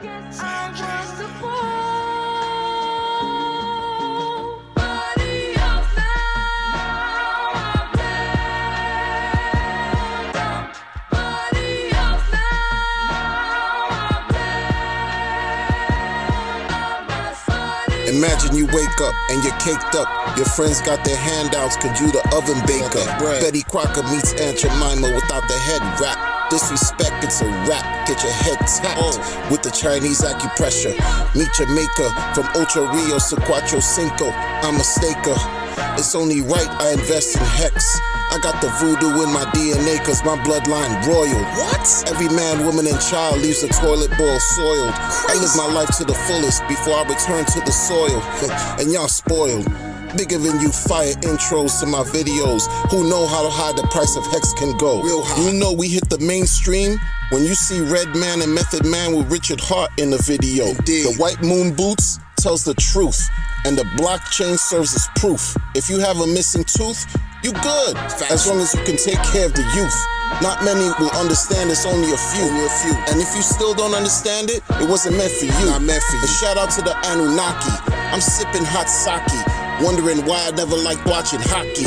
guess I was the fool. Body of now, body of now. Imagine you wake up and you're caked up. Your friends got their handouts, could you the oven baker? Betty Crocker meets Aunt Jemima without the head wrap. Disrespect, it's a rap. Get your head tapped with the Chinese acupressure. Meet Jamaica from Ocho Rios to Cuatro Cinco. I'm a staker. It's only right I invest in hex. I got the voodoo in my DNA cause my bloodline royal. What? Every man, woman, and child leaves the toilet bowl soiled. I live my life to the fullest before I return to the soil. And y'all spoiled. Bigger than you fire intros to my videos. Who know how high the price of hex can go? Real high. You know we hit the mainstream when you see Redman and Method Man with Richard Hart in the video. Indeed. The white moon boots tells the truth, and the blockchain serves as proof. If you have a missing tooth, you good, as long as you can take care of the youth. Not many will understand, it's only a few. And if you still don't understand it, it wasn't meant for you. Not meant for you. A shout out to the Anunnaki. I'm sipping hot sake, wondering why I never liked watching hockey.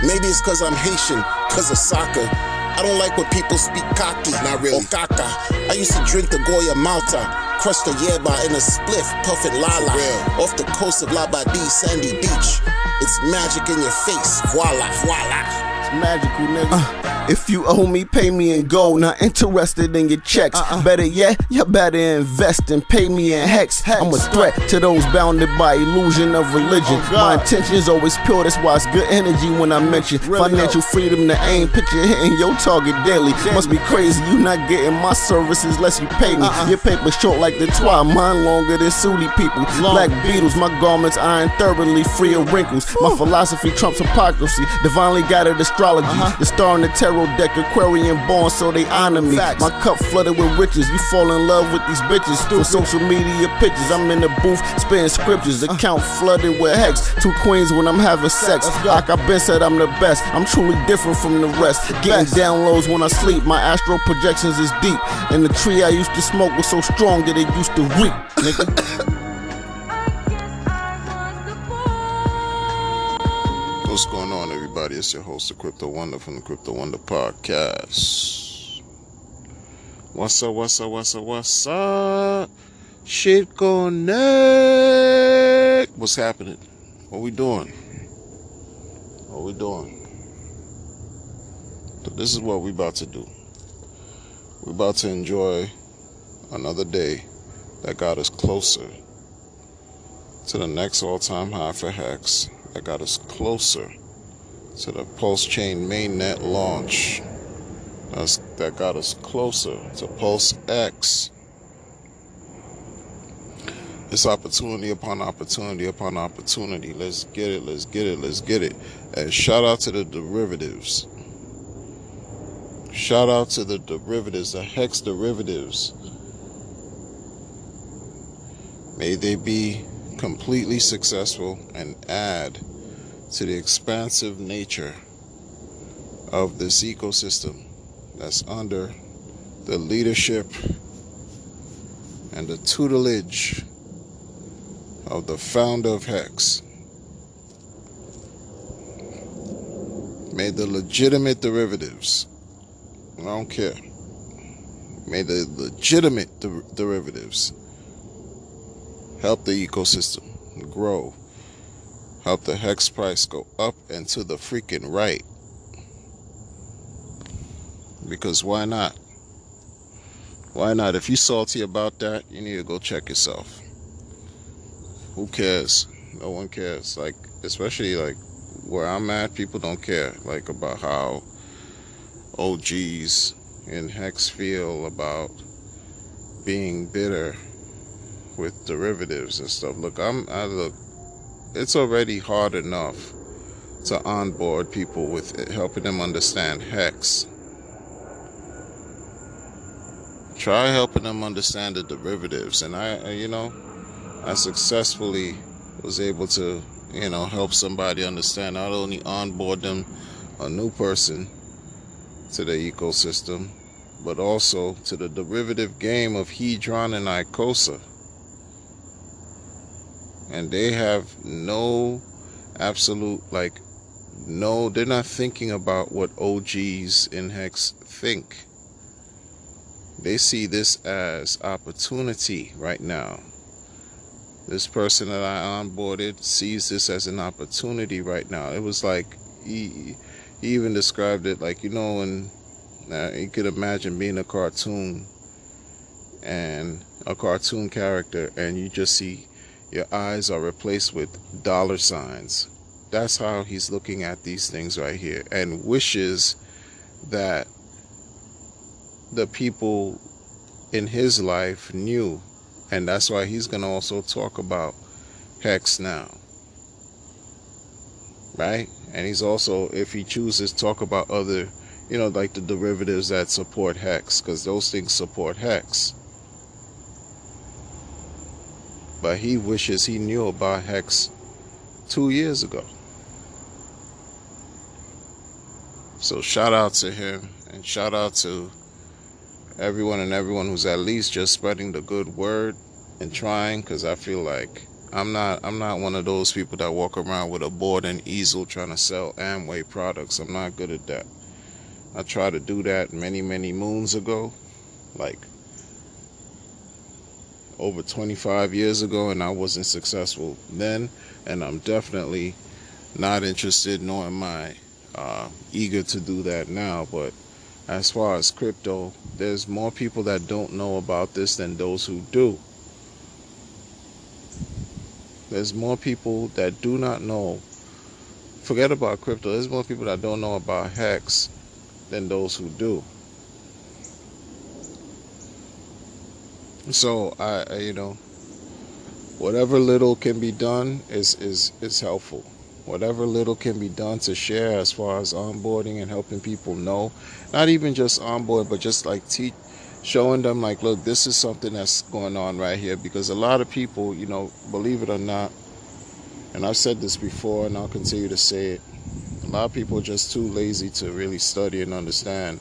Maybe it's cause I'm Haitian, cause of soccer. I don't like when people speak cocky, not really. Or caca. I used to drink the Goya Malta, crush the yerba in a spliff, puffin' lala. Off the coast of Labadee, sandy beach. It's magic in your face, voila, voila. It's magical, nigga. If you owe me, pay me in gold. Not interested in your checks. Better yet, you better invest and pay me in hex. I'm a threat to those bounded by illusion of religion. My intentions always pure, that's why it's good energy when I mention financial freedom. The aim, picture hitting your target daily. Must be crazy, you not getting my services unless you pay me. Your paper short like the twi, mine longer than Sooty people. Black Beatles, my garments iron thoroughly, free of wrinkles. My philosophy trumps hypocrisy, divinely guided astrology. The star in the tarot deck, Aquarian born, so they honor me. My cup flooded with riches, you fall in love with these bitches. For social media pictures, I'm in the booth spitting scriptures. Account flooded with hex, 2 queens when I'm having sex. Like I've been said, I'm the best, I'm truly different from the rest. Getting downloads when I sleep, my astral projections is deep. And the tree I used to smoke was so strong that it used to reek, nigga. What's going on, everybody? It's your host, the Crypto Wonder from the Crypto Wonder Podcast. What's up? Shit connect. What's happening? What we doing? So this is what we about to do. We're about to enjoy another day that got us closer to the next all-time high for hex. That got us closer to the pulsechain mainnet launch. That got us closer to Pulse X. It's opportunity upon opportunity upon opportunity. Let's get it. And shout out to the derivatives. The hex derivatives. May they be completely successful and add to the expansive nature of this ecosystem that's under the leadership and the tutelage of the founder of Hex. May the legitimate derivatives, I don't care, may the legitimate derivatives help the ecosystem grow. Help the hex price go up and to the freaking right. Because why not? If you're salty about that, you need to go check yourself. Who cares? No one cares. Like, especially like where I'm at, people don't care like about how OGs in hex feel about being bitter with derivatives and stuff. Look, it's already hard enough to onboard people with it, helping them understand hex. Try helping them understand the derivatives. And I successfully was able to, help somebody understand, not only onboard them, a new person to the ecosystem, but also to the derivative game of hedron and icosa. And they have no absolute, like, no, they're not thinking about what OGs in Hex think. They see this as opportunity right now. This person that I onboarded sees this as an opportunity right now. It was like, he even described it like, and you could imagine being a cartoon and a cartoon character, and you just see your eyes are replaced with dollar signs. That's how he's looking at these things right here, and wishes that the people in his life knew. And that's why he's going to also talk about Hex now, right? And he's also, if he chooses, talk about other, like the derivatives that support Hex, because those things support Hex. But he wishes he knew about Hex 2 years ago. So shout out to him, and shout out to everyone who's at least just spreading the good word and trying, because I feel like I'm not one of those people that walk around with a board and easel trying to sell Amway products. I'm not good at that. I tried to do that many moons ago, like over 25 years ago, and I wasn't successful then, and I'm definitely not interested, nor am I eager to do that now. But as far as crypto, there's more people that don't know about this than those who do. There's more people that do not know. Forget about crypto. There's more people that don't know about Hex than those who do. So I whatever little can be done is helpful. Whatever little can be done to share as far as onboarding and helping people know, not even just onboard, but just like showing them like, look, this is something that's going on right here. Because a lot of people, believe it or not, and I've said this before and I'll continue to say it, a lot of people are just too lazy to really study and understand,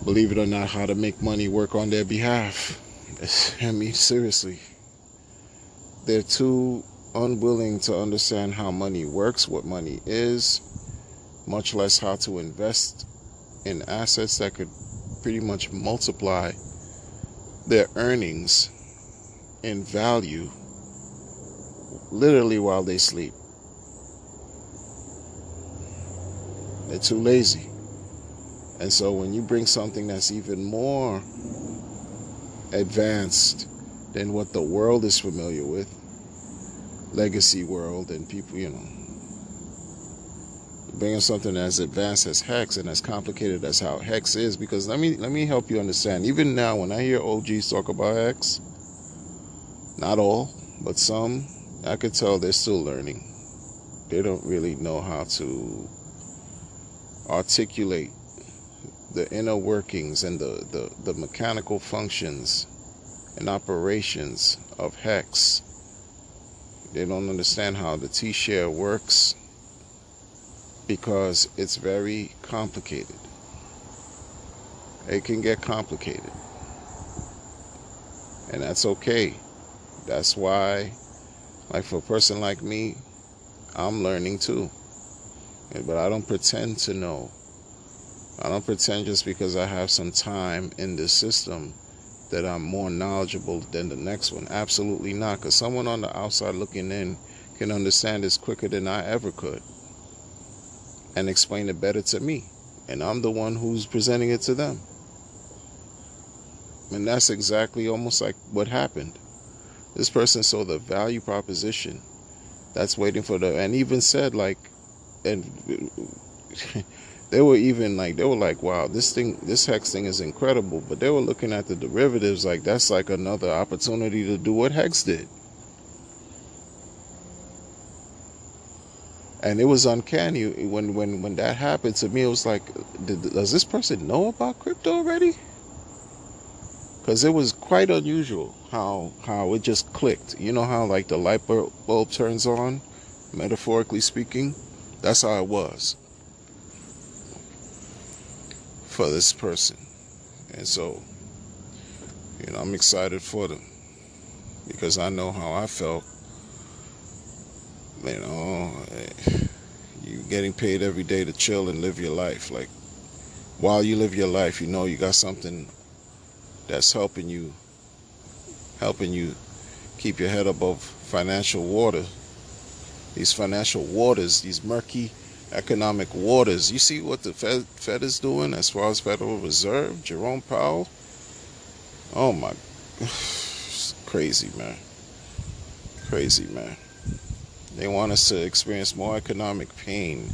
believe it or not, how to make money work on their behalf. I mean, seriously. They're too unwilling to understand how money works, what money is, much less how to invest in assets that could pretty much multiply their earnings in value literally while they sleep. They're too lazy. And so when you bring something that's even more advanced than what the world is familiar with, legacy world, and people, bringing something as advanced as Hex and as complicated as how Hex is, because let me help you understand. Even now, when I hear OGs talk about Hex, not all, but some, I could tell they're still learning. They don't really know how to articulate the inner workings and the mechanical functions and operations of Hex. They don't understand how the T-share works because it's very complicated. It can get complicated. And that's okay. That's why, like for a person like me, I'm learning too. But I don't pretend to know. I don't pretend just because I have some time in this system that I'm more knowledgeable than the next one. Absolutely not, because someone on the outside looking in can understand this quicker than I ever could and explain it better to me. And I'm the one who's presenting it to them. And that's exactly almost like what happened. This person saw the value proposition that's waiting for the, and even said like, and they were like, wow, this Hex thing is incredible. But they were looking at the derivatives like that's like another opportunity to do what Hex did. And it was uncanny when that happened to me. It was like, does this person know about crypto already? Because it was quite unusual how it just clicked. You know how like the light bulb turns on, metaphorically speaking? That's how it was. for this person. And so, I'm excited for them because I know how I felt. You getting paid every day to chill and live your life. Like, while you live your life, you got something that's helping you keep your head above financial water. These financial waters, these murky economic waters. You see what the Fed is doing as far as Federal Reserve, Jerome Powell? Oh my, it's crazy, man. Crazy, man. They want us to experience more economic pain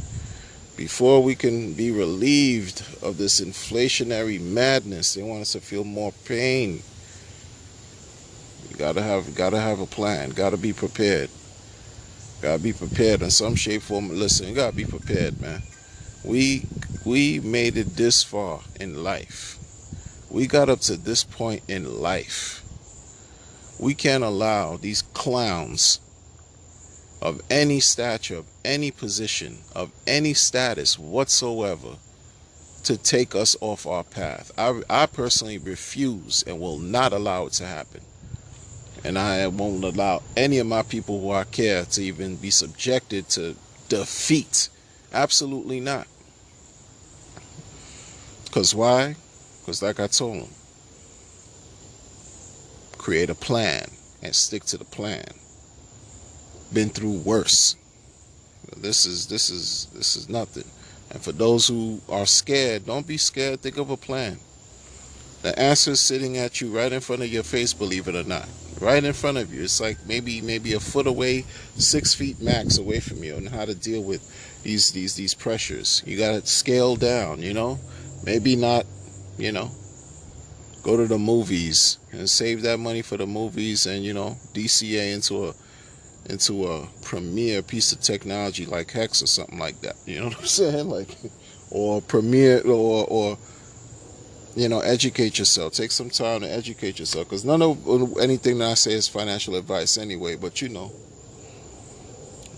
before we can be relieved of this inflationary madness. They want us to feel more pain. You gotta have a plan. Gotta be prepared. Gotta be prepared in some shape, form. Listen, you gotta be prepared, man. We made it this far in life. We got up to this point in life. We can't allow these clowns of any stature, of any position, of any status whatsoever to take us off our path. I personally refuse and will not allow it to happen. And I won't allow any of my people who I care to even be subjected to defeat. Absolutely not. Because why? Because like I told them, create a plan and stick to the plan. Been through worse. This is nothing. And for those who are scared, don't be scared. Think of a plan. The answer is sitting at you right in front of your face, believe it or not. Right in front of you. It's like maybe a foot away, 6 feet max away from you, and how to deal with these pressures. You gotta scale down, Maybe not, go to the movies and save that money for the movies and, DCA into a premier piece of technology like Hex or something like that. You know what I'm saying? Like, or premier, or educate yourself. Take some time to educate yourself, because none of anything that I say is financial advice anyway. But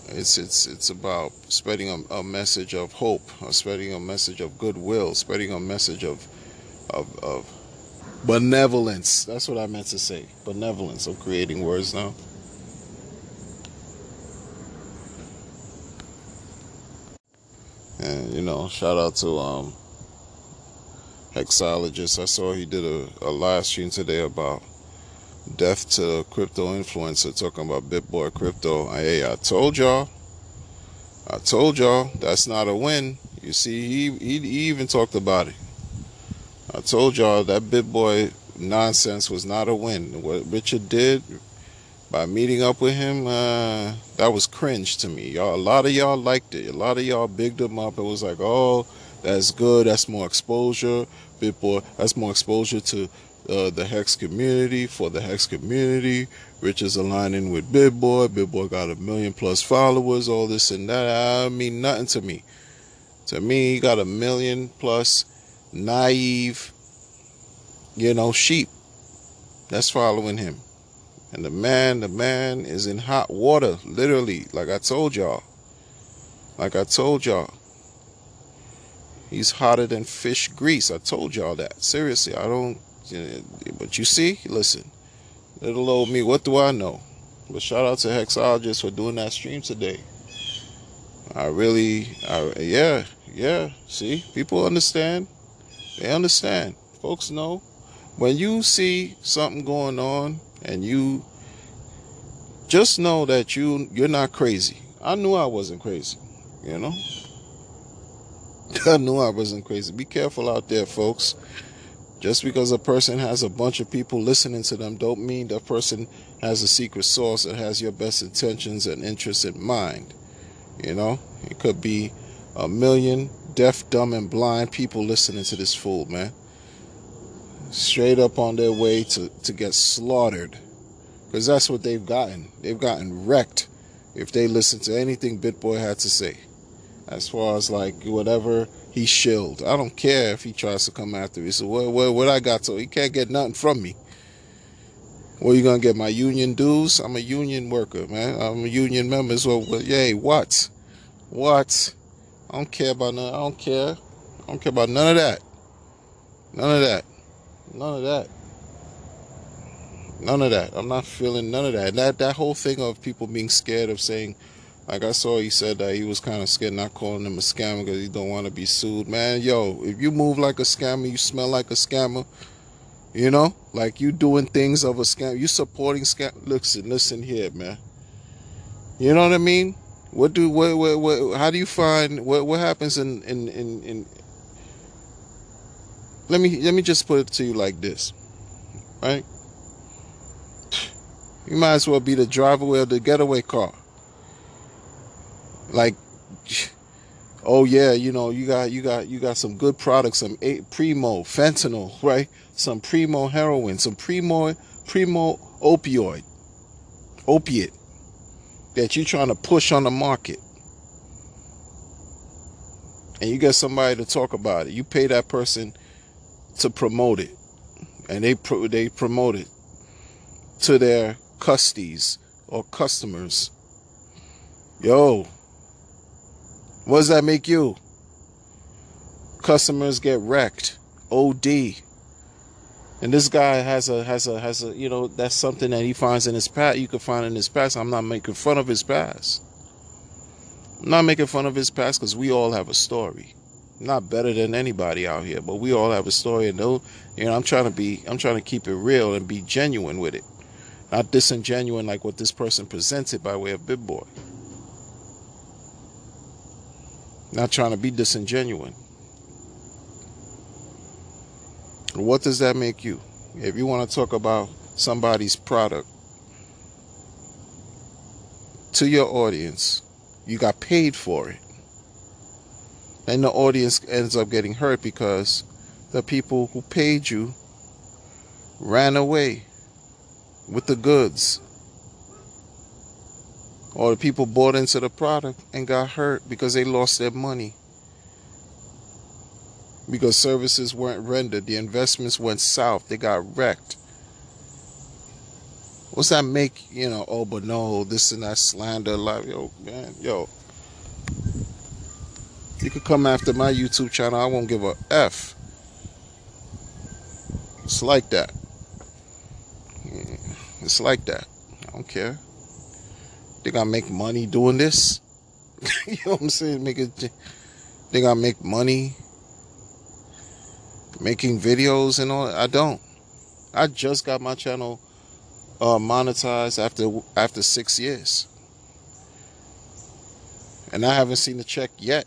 it's about spreading a message of hope, or spreading a message of goodwill, spreading a message of benevolence. That's what I meant to say. Benevolence. I'm creating words now. And shout out to Hexologist. I saw he did a live stream today about death to crypto influencer, talking about BitBoy Crypto. Hey, I told y'all that's not a win. You see, he even talked about it. I told y'all that BitBoy nonsense was not a win. What Richard did by meeting up with him, that was cringe to me. A lot of y'all liked it. A lot of y'all bigged him up. It was like, oh, that's good. That's more exposure. BitBoy, that's more exposure to the Hex community, for the Hex community. Rich is aligning with BitBoy. BitBoy got 1 million+ followers, all this and that. I mean, nothing to me. To me, he got 1 million+ naive, sheep that's following him. And the man is in hot water, literally, like I told y'all. He's hotter than fish grease. I told y'all that. Seriously, but you see, listen, little old me, what do I know? But shout out to Hexologist for doing that stream today. Yeah, see, people understand. They understand. Folks know. When you see something going on, and you just know that you're not crazy. I knew I wasn't crazy, I knew I wasn't crazy. Be careful out there, folks. Just because a person has a bunch of people listening to them don't mean that person has a secret source that has your best intentions and interests in mind. It could be 1 million deaf, dumb, and blind people listening to this fool, man. Straight up on their way to get slaughtered. Because that's what they've gotten. They've gotten wrecked if they listen to anything BitBoy had to say. As far as like whatever he shilled. I don't care if he tries to come after me. So what I got to, he can't get nothing from me. Well, you gonna get my union dues? I'm a union worker, man. I'm a union member. So yay, what? I don't care about none. I don't care about none of that. None of that. None of that. None of that. I'm not feeling none of that. That whole thing of people being scared of saying, like I saw he said that he was kind of scared not calling him a scammer because he don't want to be sued. Man, yo, if you move like a scammer, you smell like a scammer, you know? Like you doing things of a scam, you supporting scam. Listen here, man. You know what I mean? How do you find, what happens in let me just put it to you like this, right? You might as well be the driver of the getaway car. Like, oh yeah, you know, you got some good products, some primo fentanyl, right? Some primo heroin, some primo opiate that you're trying to push on the market. And you get somebody to talk about it. You pay that person to promote it, and they promote it to their custies or customers. Yo, what does that make you? Customers get wrecked, OD. And this guy has a, you know, that's something that he finds in his past. You can find in his past. I'm not making fun of his past. I'm not making fun of his past because we all have a story. I'm not better than anybody out here, but we all have a story. And though, you know, I'm trying to keep it real and be genuine with it. Not disingenuine like what this person presented by way of Big Boy. Not trying to be disingenuine. What does that make you? If you want to talk about somebody's product to your audience, you got paid for it. And the audience ends up getting hurt because the people who paid you ran away with the goods. Or the people bought into the product and got hurt because they lost their money. Because services weren't rendered. The investments went south. They got wrecked. What's that make, you know, oh, but no, this and that slander. Like, yo, man, yo. You could come after my YouTube channel. I won't give a F. It's like that. It's like that. I don't care. Think I make money doing this? You know what I'm saying? Think I make money making videos and all? I don't. I just got my channel monetized after 6 years, and I haven't seen the check yet.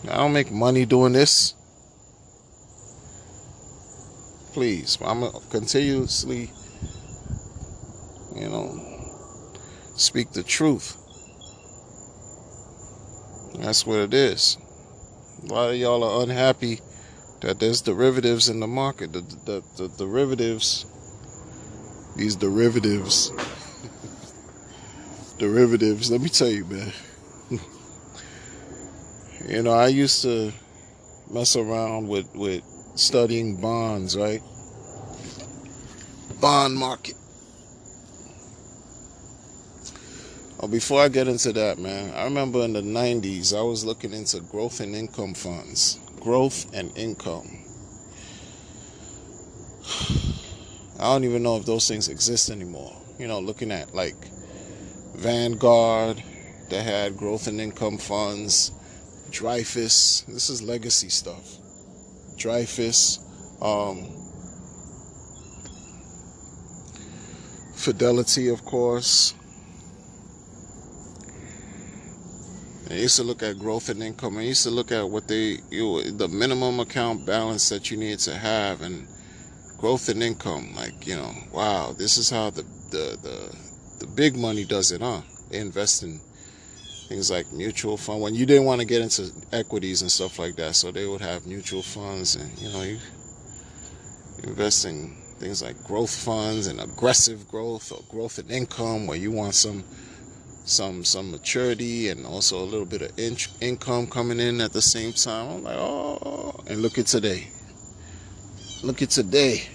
I don't make money doing this. Please, I'm gonna continuously, you know, speak the truth. That's what it is. A lot of y'all are unhappy that there's derivatives in the market. The derivatives, these derivatives, let me tell you, man. You know, I used to mess around with studying bonds, right? Bond market. Oh, before I get into that, man, I remember in the 90s, I was looking into growth and income funds. Growth and income. I don't even know if those things exist anymore. You know, looking at like Vanguard, that had growth and income funds. Dreyfus, this is legacy stuff. Dreyfus, Fidelity, of course. I used to look at growth and income. I used to look at what the minimum account balance that you need to have, and growth and income. Like, you know, wow, this is how the big money does it, huh? They invest in things like mutual fund when you didn't want to get into equities and stuff like that. So they would have mutual funds, and you know, you invest in things like growth funds and aggressive growth or growth and income, where you want some maturity and also a little bit of income coming in at the same time. I'm like, oh, and look at today. Look at today.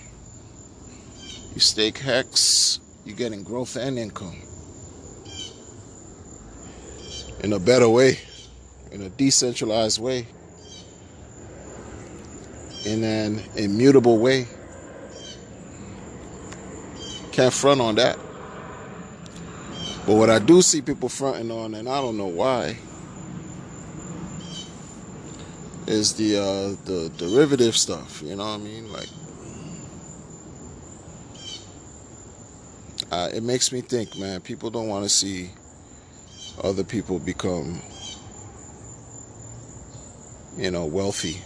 You stake Hex, you're getting growth and income. In a better way, in a decentralized way. in an immutable way. Can't front on that. But what I do see people fronting on, and I don't know why, is the derivative stuff. You know what I mean? Like, it makes me think, man. People don't want to see other people become, wealthy.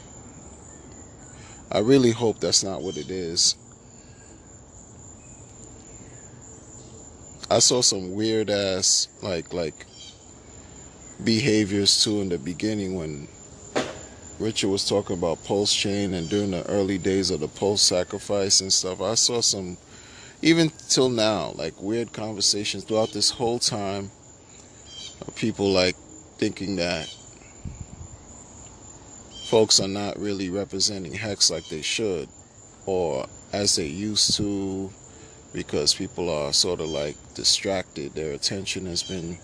I really hope that's not what it is. I saw some weird ass like behaviors too in the beginning when Richard was talking about pulsechain and during the early days of the pulse sacrifice and stuff. I saw some, even till now, like weird conversations throughout this whole time of people like thinking that folks are not really representing Hex like they should or as they used to, because people are sort of like distracted. Their attention has been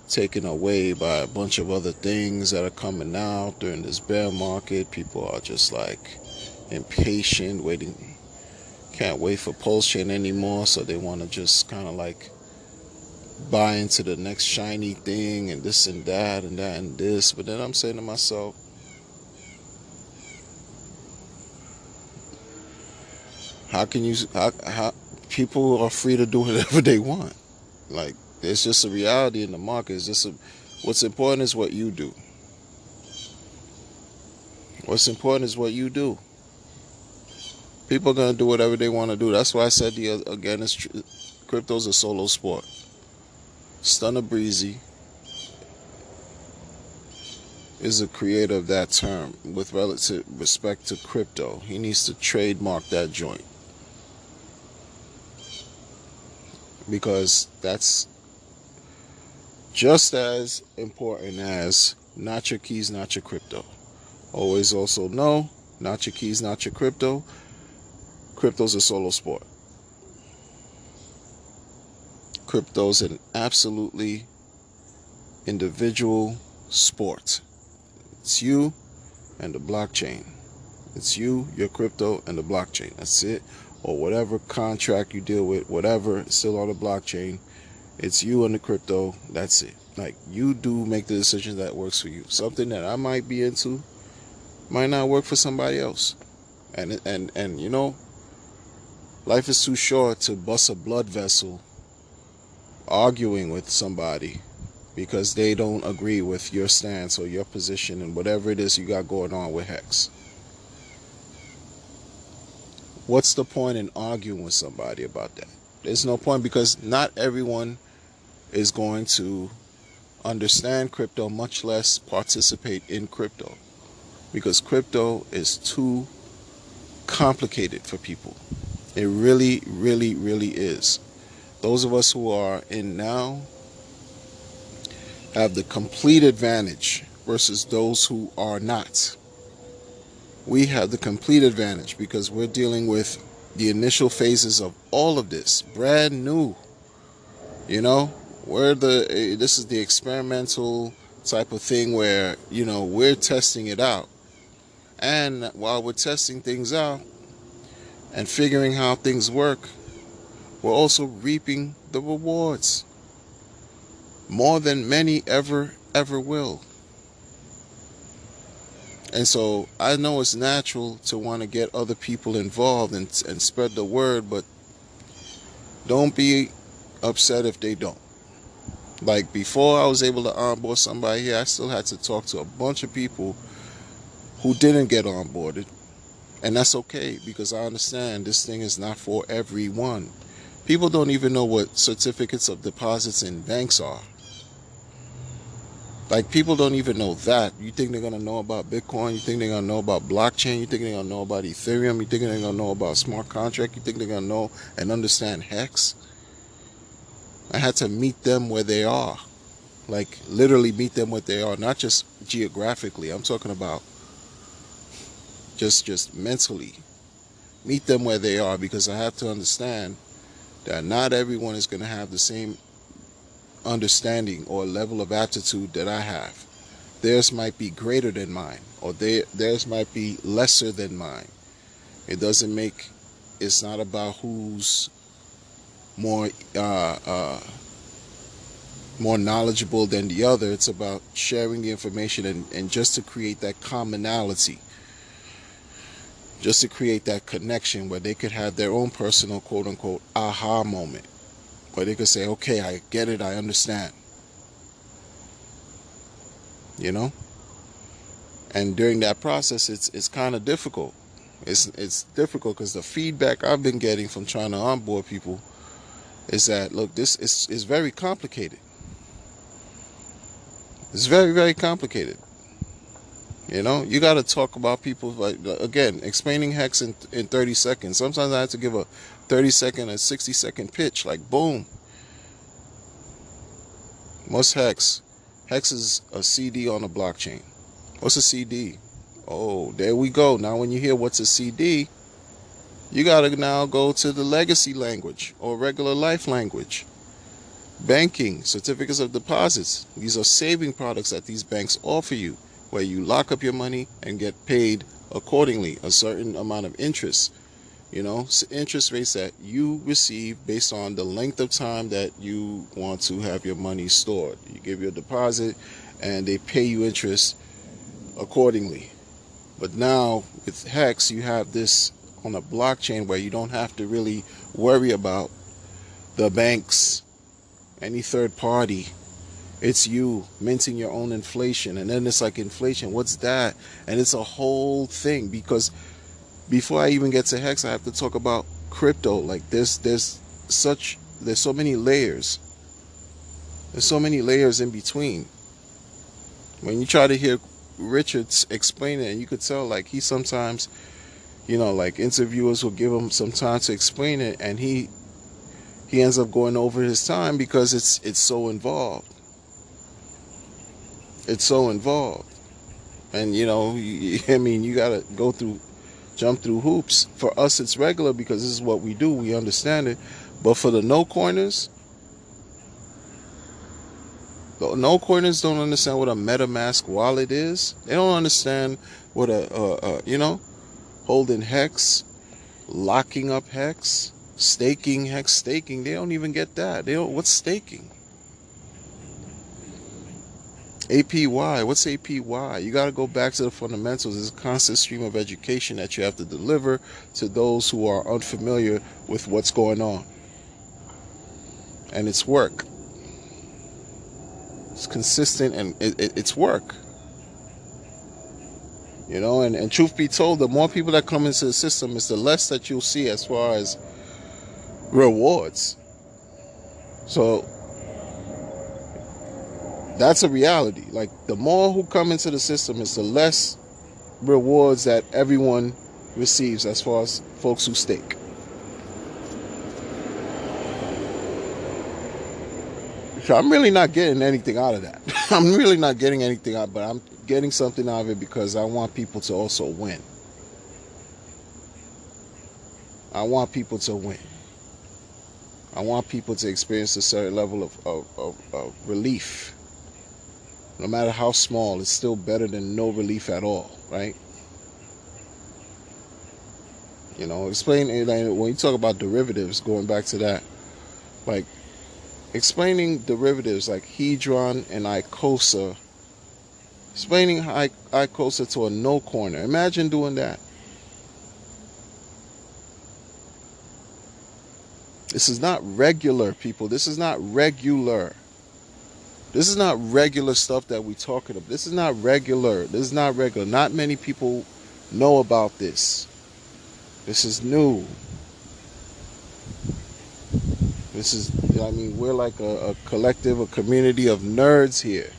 taken away by a bunch of other things that are coming out during this bear market. People are just like impatient, waiting, can't wait for pulsechain anymore, so they want to just kind of like buy into the next shiny thing and this and that and that and this. But then I'm saying to myself, how can you, how people are free to do whatever they want. Like, it's just a reality in the market. It's just what's important is what you do. What's important is what you do. People are going to do whatever they want to do. That's why I said, again, crypto's a solo sport. Stunner Breezy is the creator of that term with relative respect to crypto. He needs to trademark that joint. Because that's just as important as not your keys, not your crypto. Always also know, not your keys, not your crypto. Crypto's a solo sport. Crypto's an absolutely individual sport. It's you and the blockchain. It's you, your crypto, and the blockchain. That's it. Or whatever contract you deal with, whatever, it's still on the blockchain. It's you and the crypto. That's it. Like, you do make the decision that works for you. Something that I might be into might not work for somebody else. And you know, life is too short to bust a blood vessel arguing with somebody because they don't agree with your stance or your position and whatever it is you got going on with Hex. What's the point in arguing with somebody about that? There's no point, because not everyone is going to understand crypto, much less participate in crypto, because crypto is too complicated for people. It really, really, really is. Those of us who are in now have the complete advantage versus those who are not. We have the complete advantage because we're dealing with the initial phases of all of this, brand new. You know, this is the experimental type of thing where, we're testing it out. And while we're testing things out and figuring how things work, we're also reaping the rewards more than many ever will. And so I know it's natural to want to get other people involved and spread the word, but don't be upset if they don't. Like, before I was able to onboard somebody here, I still had to talk to a bunch of people who didn't get onboarded. And that's okay, because I understand this thing is not for everyone. People don't even know what certificates of deposits in banks are. Like, people don't even know that. You think they're going to know about Bitcoin? You think they're going to know about blockchain? You think they're going to know about Ethereum? You think they're going to know about smart contract? You think they're going to know and understand Hex? I had to meet them where they are. Like, literally meet them where they are. Not just geographically. I'm talking about just mentally. Meet them where they are, because I have to understand that not everyone is going to have the same understanding or level of aptitude that I have. Theirs might be greater than mine, or theirs might be lesser than mine. It doesn't make. It's not about who's more more knowledgeable than the other. It's about sharing the information and just to create that commonality, just to create that connection where they could have their own personal quote unquote aha moment, where they could say, okay, I get it, I understand. You know? And during that process, it's kind of difficult. It's difficult because the feedback I've been getting from trying to onboard people is that, look, this is very complicated. It's very, very complicated. You know, you got to talk about people, like, again, explaining hex in 30 seconds. Sometimes I have to give a 30-second, a 60-second pitch, like, boom. What's hex? Hex is a CD on a blockchain. What's a CD? Oh, there we go. Now when you hear what's a CD, you got to now go to the legacy language or regular life language. Banking, certificates of deposits. These are saving products that these banks offer you, where you lock up your money and get paid accordingly, a certain amount of interest. You know, interest rates that you receive based on the length of time that you want to have your money stored. You give your deposit and they pay you interest accordingly. But now with Hex, you have this on a blockchain where you don't have to really worry about the banks, any third party. It's you minting your own inflation. And then it's like, inflation, what's that? And it's a whole thing, because before I even get to Hex, I have to talk about crypto. Like there's so many layers. There's so many layers in between. When you try to hear Richards explain it, and you could tell, like, he sometimes, you know, like, interviewers will give him some time to explain it, and he ends up going over his time because it's so involved. It's so involved. And, you know, I mean, you got to jump through hoops. For us, it's regular because this is what we do. We understand it. But for the no-coiners, the no-coiners don't understand what a MetaMask wallet is. They don't understand what you know, holding Hex, locking up Hex, staking Hex, staking. They don't even get that. They don't. What's staking? APY. What's APY? You got to go back to the fundamentals. It's a constant stream of education that you have to deliver to those who are unfamiliar with what's going on. And it's work. It's consistent, and it's work. You know, and truth be told, the more people that come into the system, is the less that you'll see as far as rewards. So that's a reality. Like, the more who come into the system, is the less rewards that everyone receives as far as folks who stake. So I'm really not getting anything out of that. I'm really not getting anything out, but I'm getting something out of it because I want people to also win. I want people to win. I want people to experience a certain level of relief. No matter how small, it's still better than no relief at all, right? You know, explain, when you talk about derivatives, going back to that, like, explaining derivatives like Hedron and Icosa, explaining Icosa to a no-coiner. Imagine doing that. This is not regular, people. This is not regular. This is not regular stuff that we're talking about. This is not regular. This is not regular. Not many people know about this. This is new. This is, I mean, we're like a collective, a community of nerds here.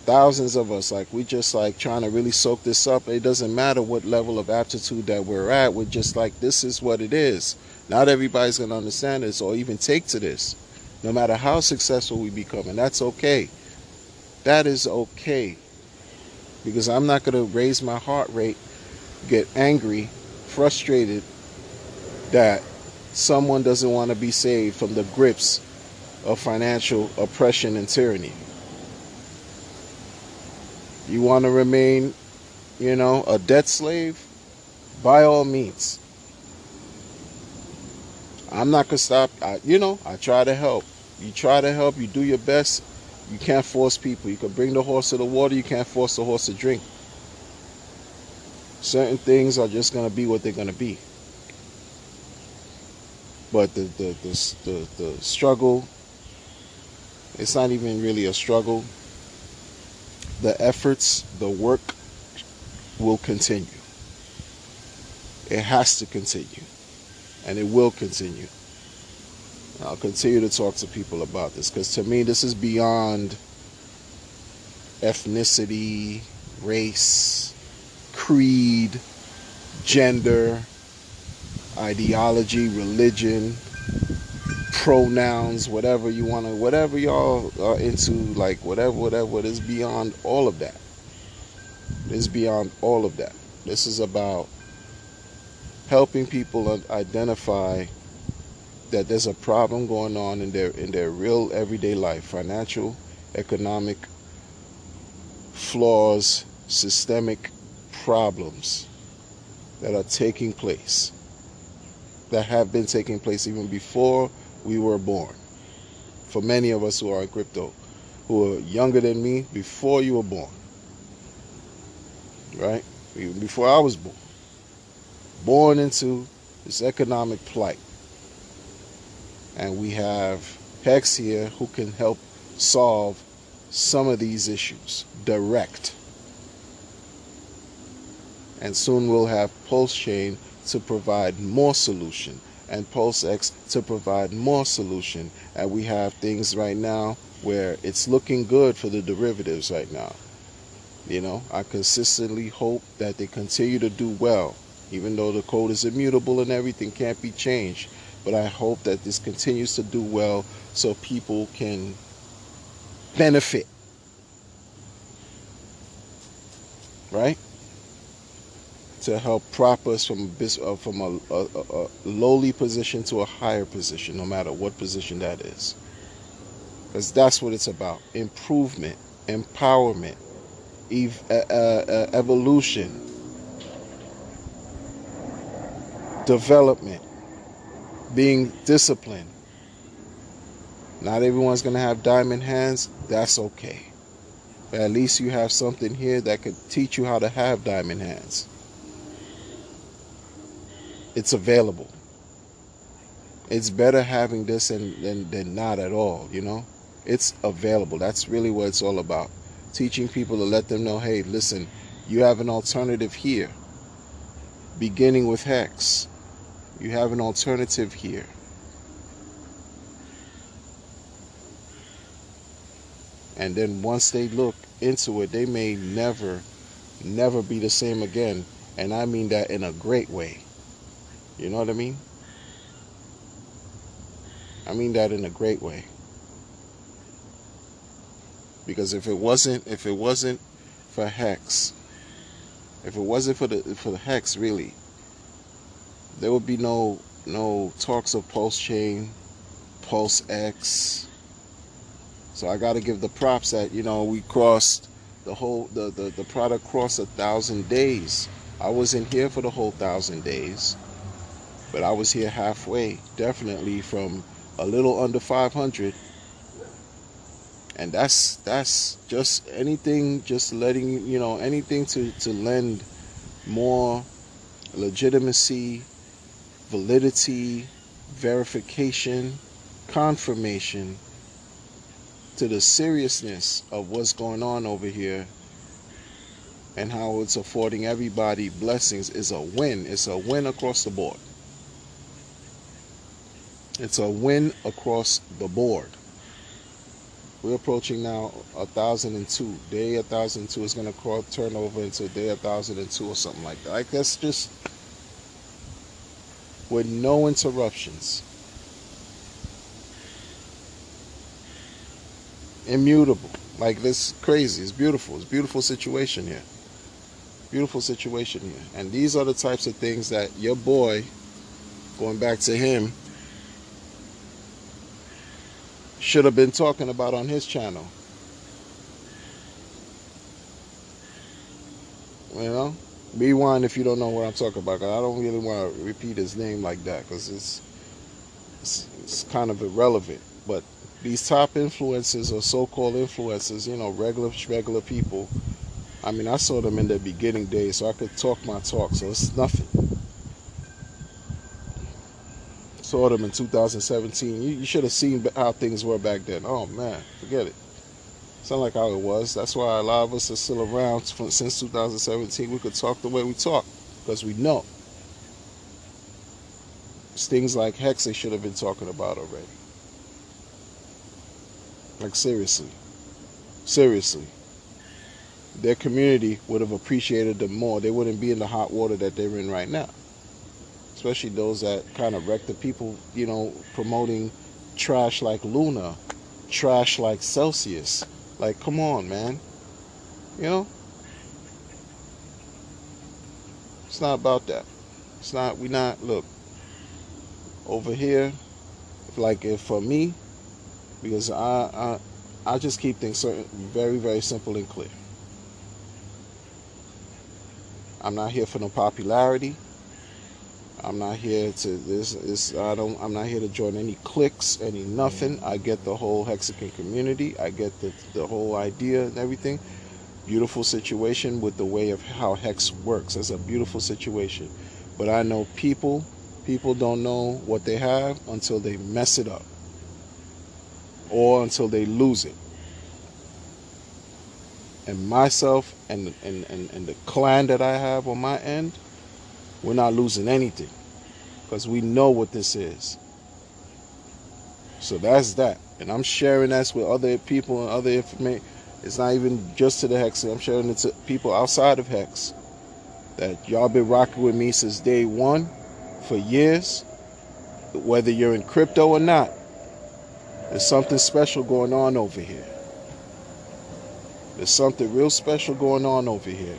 Thousands of us, like, we just like trying to really soak this up. It doesn't matter what level of aptitude that we're at. We're just like, this is what it is. Not everybody's going to understand this or even take to this, no matter how successful we become. And that's okay. That is okay. Because I'm not going to raise my heart rate, get angry, frustrated that someone doesn't want to be saved from the grips of financial oppression and tyranny. You want to remain, you know, a debt slave? by all means. I'm not gonna stop. I try to help. You try to help. You do your best. You can't force people. You can bring the horse to the water. You can't force the horse to drink. Certain things are just gonna be what they're gonna be. But the struggle, it's not even really a struggle. The efforts, the work will continue. It has to continue. And it will continue. I'll continue to talk to people about this because to me this is beyond ethnicity, race, creed, gender, ideology, religion, pronouns, whatever you want to, whatever y'all are into, like whatever, is beyond all of that. It's beyond all of that. This is about helping people identify that there's a problem going on in their real everyday life, financial, economic flaws, systemic problems that are taking place, that have been taking place even before we were born. For many of us who are in crypto, who are younger than me, before you were born, right? Even before I was born into this economic plight. And we have Hex here who can help solve some of these issues direct. And soon we'll have pulsechain to provide more solution, and pulsex to provide more solution. And we have things right now where it's looking good for the derivatives right now. I consistently hope that they continue to do well, even though the code is immutable and everything can't be changed. But I hope that this continues to do well so people can benefit, right? To help prop us from a lowly position to a higher position, no matter what position that is. Because that's what it's about. Improvement, empowerment, evolution, development, being disciplined. Not everyone's going to have diamond hands. That's okay. But at least you have something here that could teach you how to have diamond hands. It's available. It's better having this than not at all, It's available. That's really what it's all about. Teaching people to let them know, hey, listen, you have an alternative here. Beginning with Hex. You have an alternative here. And then once they look into it, they may never be the same again. And I mean that in a great way. You know what I mean? I mean that in a great way. Because if it wasn't for Hex, if it wasn't for the Hex, really, there would be no talks of pulsechain, pulsex. So I got to give the props that we crossed the product crossed 1,000 days. I wasn't here for the whole 1,000 days, but I was here halfway, definitely from a little under 500. And that's just anything, just letting anything to lend more legitimacy, validity, verification, confirmation to the seriousness of what's going on over here and how it's affording everybody blessings is a win. It's a win across the board. It's a win across the board. We're approaching now 1,002. Day 1,002 is going to turn over into day 1,002 or something like that. Like that's just with no interruptions. Immutable. Like this crazy. It's beautiful. It's a beautiful situation here. Beautiful situation here. And these are the types of things that your boy, going back to him, should have been talking about on his channel. Rewind if you don't know what I'm talking about. 'Cause I don't really want to repeat his name like that because it's kind of irrelevant. But these top influencers or so-called influencers, regular people. I mean, I saw them in their beginning days, so I could talk my talk. So it's nothing. Saw them in 2017. You should have seen how things were back then. Oh man, forget it. It's not like how it was. That's why a lot of us are still around since 2017. We could talk the way we talk because we know. It's things like Hex they should have been talking about already. Like seriously. Their community would have appreciated them more. They wouldn't be in the hot water that they're in right now. Especially those that kind of wreck the people, promoting trash like Luna, trash like Celsius. Like, come on, man. It's not about that. Look, over here, if for me, because I just keep things very, very simple and clear. I'm not here for no popularity. I'm not here to I'm not here to join any cliques, any nothing. I get the whole Mexican community. I get the whole idea and everything. Beautiful situation with the way of how Hex works. It's a beautiful situation. But I know people don't know what they have until they mess it up. Or until they lose it. And myself and the clan that I have on my end, we're not losing anything because we know what this is. So that's that. And I'm sharing that with other people and other information. It's not even just to the Hex. I'm sharing it to people outside of Hex. That y'all been rocking with me since day one for years. Whether you're in crypto or not, there's something special going on over here. There's something real special going on over here.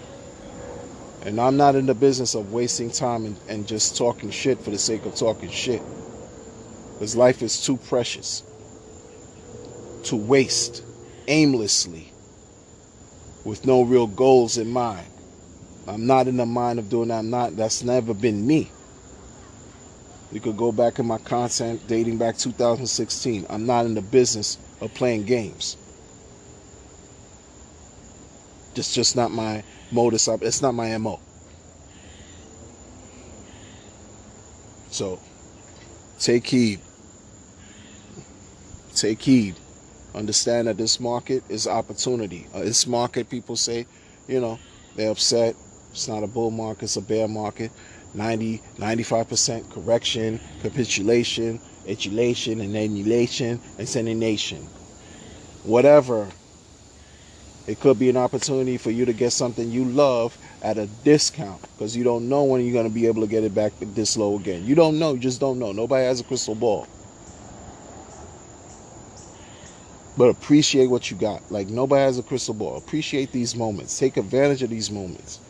And I'm not in the business of wasting time and just talking shit for the sake of talking shit. Because life is too precious to waste aimlessly with no real goals in mind. I'm not in the mind of doing that. That's never been me. You could go back in my content dating back 2016. I'm not in the business of playing games. It's just not my modus. It's not my MO. So, take heed. Take heed. Understand that this market is opportunity. This market, people say, they're upset. It's not a bull market, it's a bear market. 95% correction, capitulation, adulation, and annihilation, and sentination. Whatever. It could be an opportunity for you to get something you love at a discount because you don't know when you're going to be able to get it back this low again. You don't know. You just don't know. Nobody has a crystal ball. But appreciate what you got. Like, nobody has a crystal ball. Appreciate these moments. Take advantage of these moments.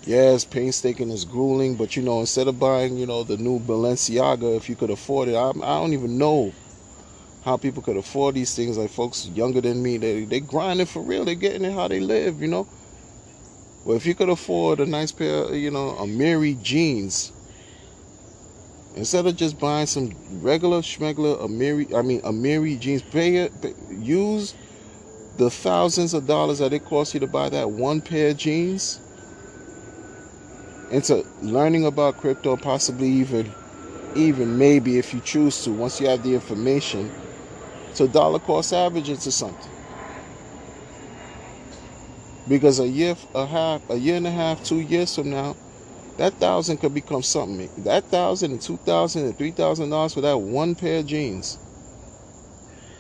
Yes, painstaking is grueling, but, instead of buying, the new Balenciaga, if you could afford it, I don't even know how people could afford these things. Like folks younger than me, they grinding for real. They getting it how they live, Well, if you could afford a nice pair, Amiri jeans, instead of just buying some regular schmegler Amiri jeans, use the thousands of dollars that it costs you to buy that one pair of jeans into learning about crypto, possibly even maybe if you choose to, once you have the information, to dollar cost average into something. Because a year and a half, 2 years from now, that $1,000 could become something. That $1,000 and $2,000 and $3,000 for that one pair of jeans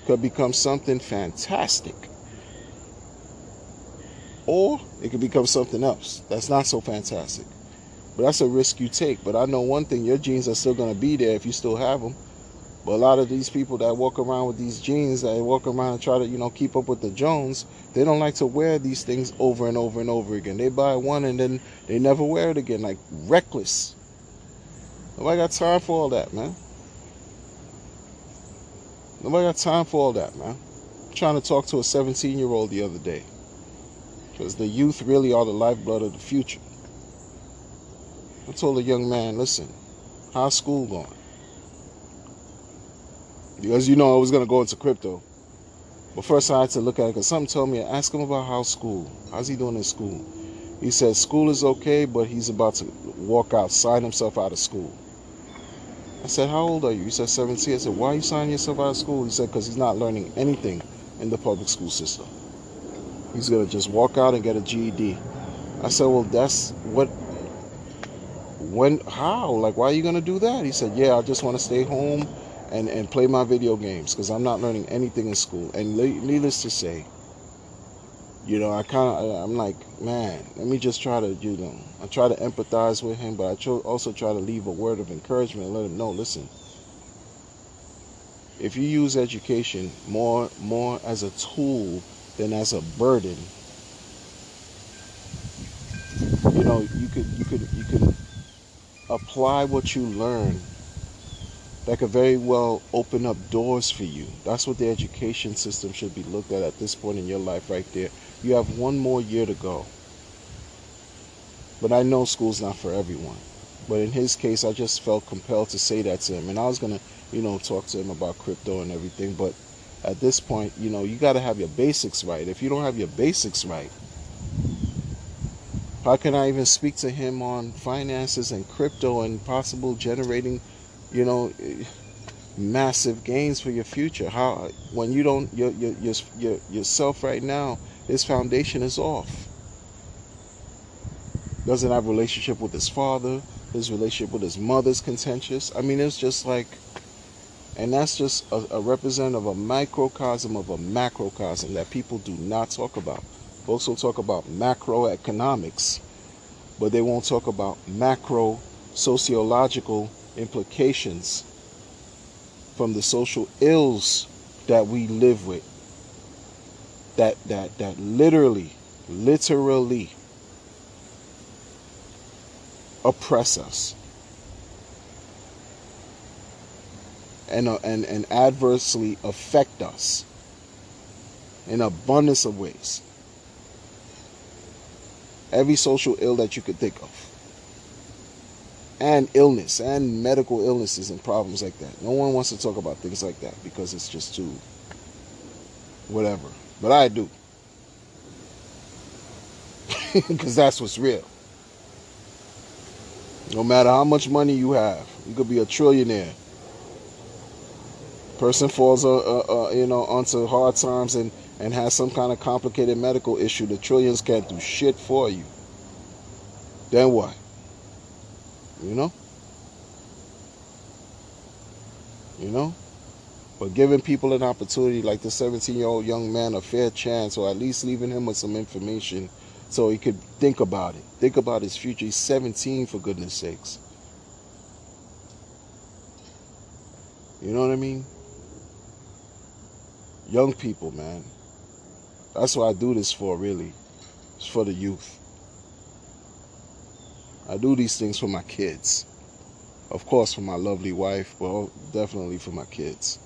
could become something fantastic. Or it could become something else that's not so fantastic. But that's a risk you take. But I know one thing, your jeans are still going to be there if you still have them. But a lot of these people that walk around with these jeans, that walk around and try to, keep up with the Jones, they don't like to wear these things over and over and over again. They buy one and then they never wear it again, like reckless. Nobody got time for all that, man. Nobody got time for all that, man. I'm trying to talk to a 17-year-old the other day. Because the youth really are the lifeblood of the future. I told the young man, listen, how's school going? Because I was going to go into crypto. But first I had to look at it because something told me, ask him about how's school. How's he doing in school? He said school is okay, but he's about to walk out, sign himself out of school. I said, how old are you? He said 17. I said, why are you signing yourself out of school? He said, because he's not learning anything in the public school system. He's going to just walk out and get a GED. I said, well, that's what, when, how? Like, why are you going to do that? He said, yeah, I just want to stay home and play my video games because I'm not learning anything in school. And needless to say, I'm like, man, let me just try to, I try to empathize with him, but I also try to leave a word of encouragement and let him know, listen, if you use education more as a tool than as a burden, you could apply what you learn that could very well open up doors for you. That's what the education system should be looked at this point in your life right there. You have one more year to go. But I know school's not for everyone. But in his case, I just felt compelled to say that to him. And I was going to, talk to him about crypto and everything. But at this point, you got to have your basics right. If you don't have your basics right, how can I even speak to him on finances and crypto and possible generating, massive gains for your future? How, when you don't, yourself right now, his foundation is off. Doesn't have a relationship with his father. His relationship with his mother's contentious. I mean, it's just like, and that's just a representative of a microcosm of a macrocosm that people do not talk about. Folks will talk about macroeconomics, but they won't talk about macro sociological implications from the social ills that we live with, that literally oppress us and adversely affect us in abundance of ways. Every social ill that you could think of. And illness and medical illnesses and problems like that. No one wants to talk about things like that because it's just too whatever. But I do. Because that's what's real. No matter how much money you have, you could be a trillionaire. Person falls onto hard times and has some kind of complicated medical issue. The trillions can't do shit for you. Then what? But giving people an opportunity, like the 17-year-old young man, a fair chance, or at least leaving him with some information so he could think about it. Think about his future. He's 17, for goodness sakes. You know what I mean? Young people, man. That's what I do this for, really. It's for the youth. I do these things for my kids. Of course, for my lovely wife, but definitely for my kids.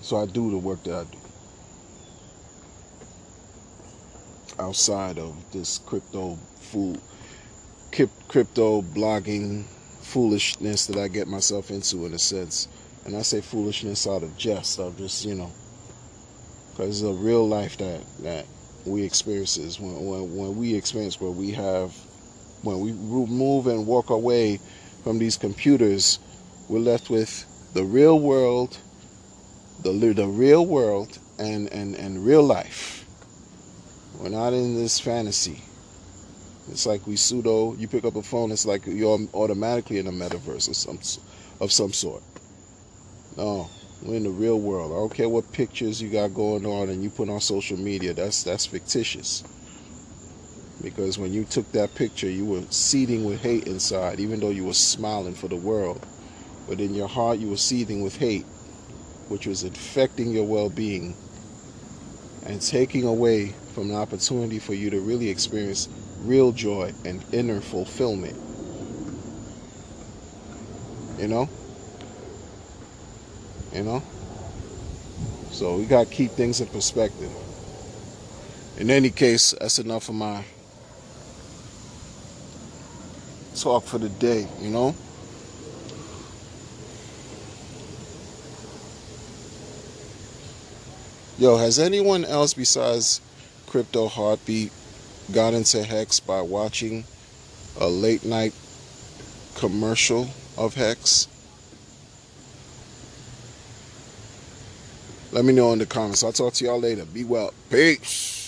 So I do the work that I do. Outside of this crypto blogging foolishness that I get myself into, in a sense. And I say foolishness out of jest. I'm just, because it's a real life that we experiences when we experience when we move and walk away from these computers, we're left with the real world, the real world and real life. We're not in this fantasy. It's like you pick up a phone, it's like you're automatically in a metaverse of some sort. No, we're in the real world. I don't care what pictures you got going on and you put on social media. That's fictitious. Because when you took that picture, you were seething with hate inside, even though you were smiling for the world. But in your heart, you were seething with hate, which was infecting your well-being and taking away from an opportunity for you to really experience real joy and inner fulfillment. So we got to keep things in perspective. In any case, that's enough of my talk for the day, you know? Yo, has anyone else besides Crypto Heartbeat got into Hex by watching a late night commercial of Hex? Let me know in the comments. I'll talk to y'all later. Be well. Peace.